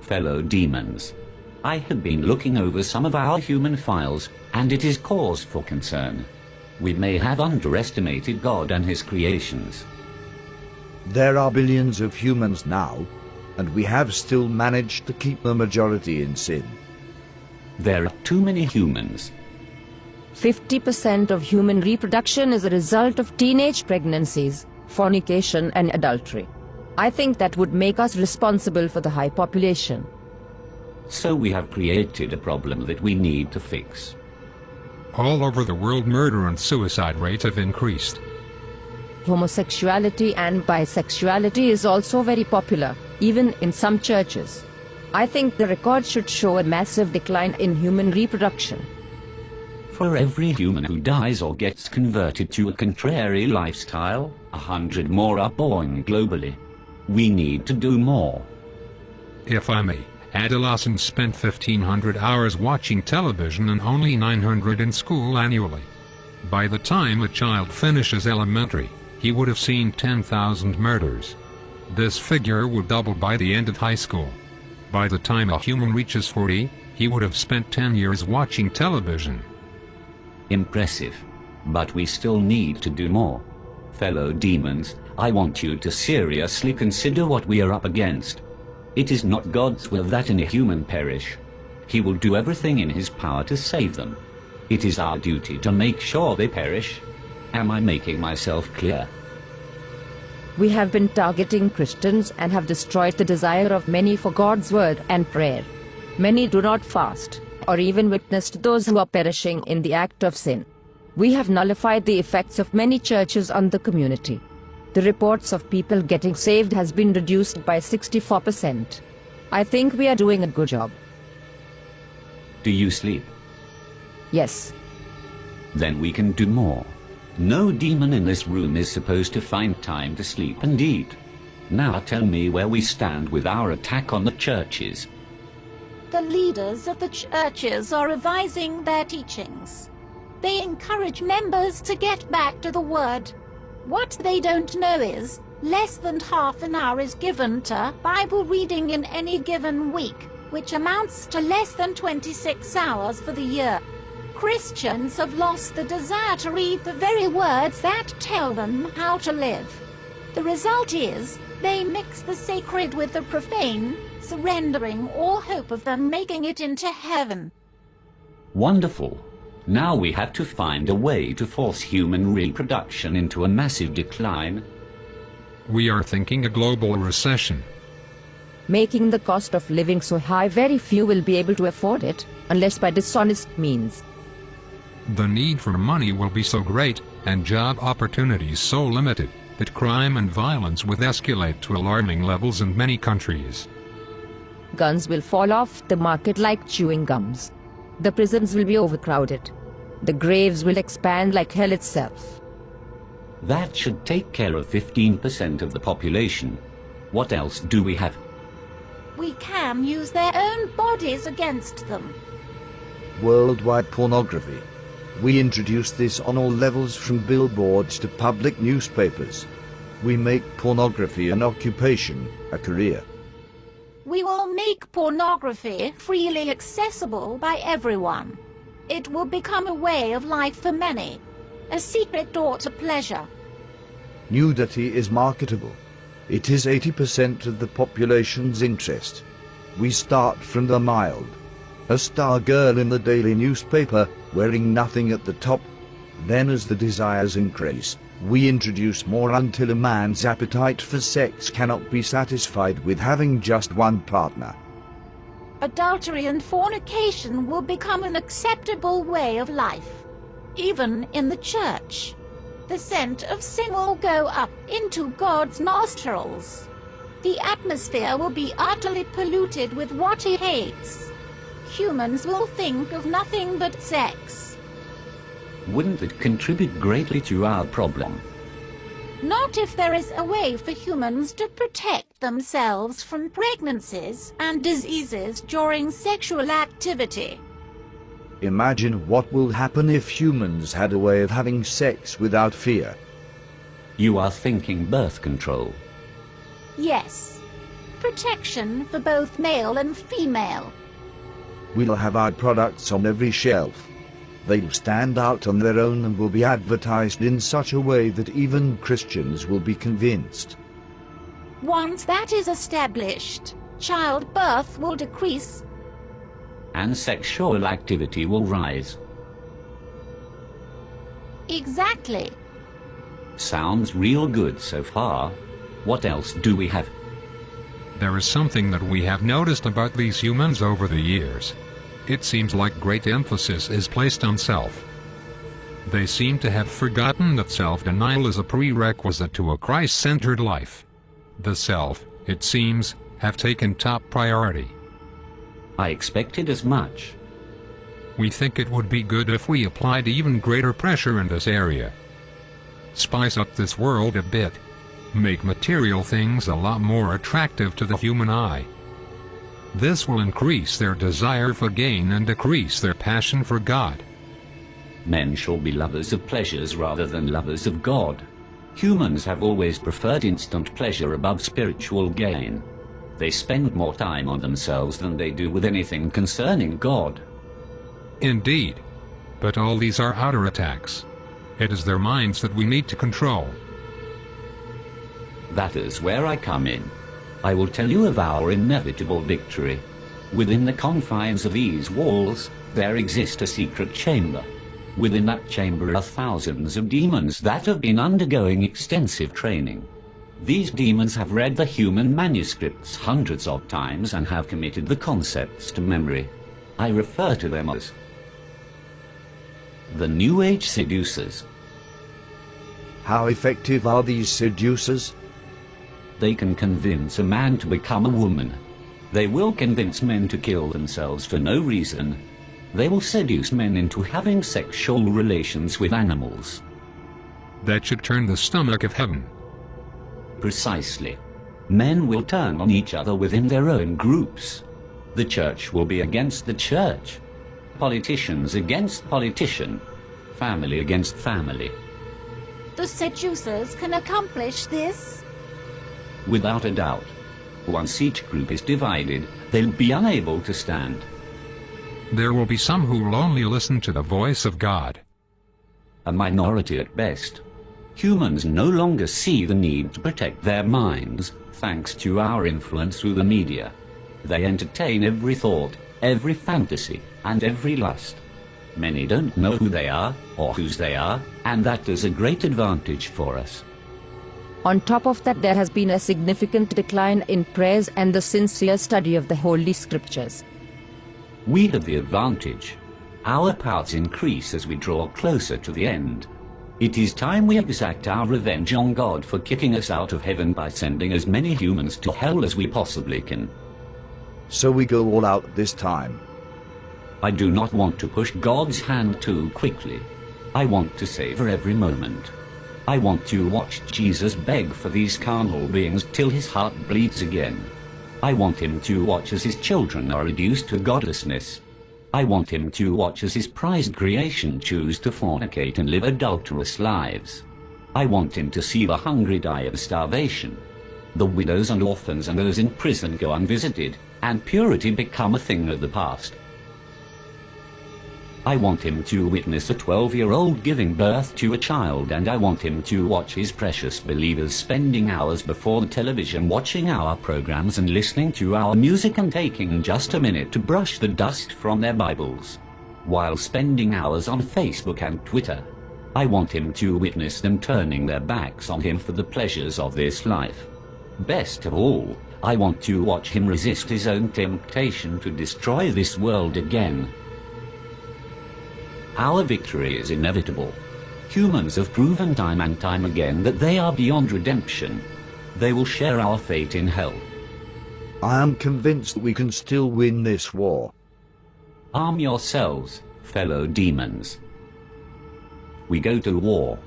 Fellow demons, I have been looking over some of our human files, and it is cause for concern. We may have underestimated God and his creations. There are billions of humans now, and we have still managed to keep the majority in sin. There are too many humans. 50% of human reproduction is a result of teenage pregnancies, fornication and adultery. I think that would make us responsible for the high population. So we have created a problem that we need to fix. All over the world, murder and suicide rates have increased. Homosexuality and bisexuality is also very popular, even in some churches. I think the record should show a massive decline in human reproduction. For every human who dies or gets converted to a contrary lifestyle, 100 more are born globally. We need to do more. If I may, adolescents spend 1,500 hours watching television and only 900 in school annually. By the time a child finishes elementary, he would have seen 10,000 murders. This figure would double by the end of high school. By the time a human reaches 40, he would have spent 10 years watching television. Impressive. But we still need to do more. Fellow demons, I want you to seriously consider what we are up against. It is not God's will that any human perish. He will do everything in his power to save them. It is our duty to make sure they perish. Am I making myself clear? We have been targeting Christians and have destroyed the desire of many for God's word and prayer. Many do not fast, or even witness to those who are perishing in the act of sin. We have nullified the effects of many churches on the community. The reports of people getting saved has been reduced by 64%. I think we are doing a good job. Do you sleep? Yes. Then we can do more. No demon in this room is supposed to find time to sleep and eat. Now tell me where we stand with our attack on the churches. The leaders of the churches are revising their teachings. They encourage members to get back to the Word. What they don't know is, less than half an hour is given to Bible reading in any given week, which amounts to less than 26 hours for the year. Christians have lost the desire to read the very words that tell them how to live. The result is, they mix the sacred with the profane, surrendering all hope of them making it into heaven. Wonderful. Now we have to find a way to force human reproduction into a massive decline. We are thinking a global recession. Making the cost of living so high, very few will be able to afford it, unless by dishonest means. The need for money will be so great, and job opportunities so limited, that crime and violence will escalate to alarming levels in many countries. Guns will fall off the market like chewing gums. The prisons will be overcrowded. The graves will expand like hell itself. That should take care of 15% of the population. What else do we have? We can use their own bodies against them. Worldwide pornography. We introduce this on all levels, from billboards to public newspapers. We make pornography an occupation, a career. We will make pornography freely accessible by everyone. It will become a way of life for many, a secret door to pleasure. Nudity is marketable. It is 80% of the population's interest. We start from the mild. A star girl in the daily newspaper, wearing nothing at the top. Then as the desires increase, we introduce more until a man's appetite for sex cannot be satisfied with having just one partner. Adultery and fornication will become an acceptable way of life, even in the church. The scent of sin will go up into God's nostrils. The atmosphere will be utterly polluted with what he hates. Humans will think of nothing but sex. Wouldn't it contribute greatly to our problem? Not if there is a way for humans to protect themselves from pregnancies and diseases during sexual activity. Imagine what will happen if humans had a way of having sex without fear. You are thinking birth control. Yes. protection for both male and female. We'll have our products on every shelf. They'll stand out on their own and will be advertised in such a way that even Christians will be convinced. Once that is established, childbirth will decrease. And sexual activity will rise. Exactly. Sounds real good so far. What else do we have? There is something that we have noticed about these humans over the years. It seems like great emphasis is placed on self. They seem to have forgotten that self-denial is a prerequisite to a Christ-centered life. The self, it seems, have taken top priority. I expected as much. We think it would be good if we applied even greater pressure in this area. Spice up this world a bit. Make material things a lot more attractive to the human eye. This will increase their desire for gain and decrease their passion for God. Men shall be lovers of pleasures rather than lovers of God. Humans have always preferred instant pleasure above spiritual gain. They spend more time on themselves than they do with anything concerning God. Indeed. But all these are outer attacks. It is their minds that we need to control. That is where I come in. I will tell you of our inevitable victory. Within the confines of these walls, there exists a secret chamber. Within that chamber are thousands of demons that have been undergoing extensive training. These demons have read the human manuscripts hundreds of times and have committed the concepts to memory. I refer to them as the New Age seducers. How effective are these seducers? They can convince a man to become a woman. They will convince men to kill themselves for no reason. They will seduce men into having sexual relations with animals. That should turn the stomach of heaven. Precisely. Men will turn on each other within their own groups. The church will be against the church. Politicians against politician. Family against family. The seducers can accomplish this? Without a doubt. Once each group is divided, they'll be unable to stand. There will be some who will only listen to the voice of God. A minority at best. Humans no longer see the need to protect their minds, thanks to our influence through the media. They entertain every thought, every fantasy, and every lust. Many don't know who they are, or whose they are, and that is a great advantage for us. On top of that, there has been a significant decline in prayers and the sincere study of the Holy Scriptures. We have the advantage. Our powers increase as we draw closer to the end. It is time we exact our revenge on God for kicking us out of heaven by sending as many humans to hell as we possibly can. So we go all out this time. I do not want to push God's hand too quickly. I want to savor every moment. I want to watch Jesus beg for these carnal beings till his heart bleeds again. I want him to watch as his children are reduced to godlessness. I want him to watch as his prized creation choose to fornicate and live adulterous lives. I want him to see the hungry die of starvation, the widows and orphans and those in prison go unvisited, and purity become a thing of the past. I want him to witness a 12-year-old giving birth to a child, and I want him to watch his precious believers spending hours before the television watching our programs and listening to our music and taking just a minute to brush the dust from their Bibles, while spending hours on Facebook and Twitter. I want him to witness them turning their backs on him for the pleasures of this life. Best of all, I want to watch him resist his own temptation to destroy this world again. Our victory is inevitable. Humans have proven time and time again that they are beyond redemption. They will share our fate in hell. I am convinced that we can still win this war. Arm yourselves, fellow demons. We go to war.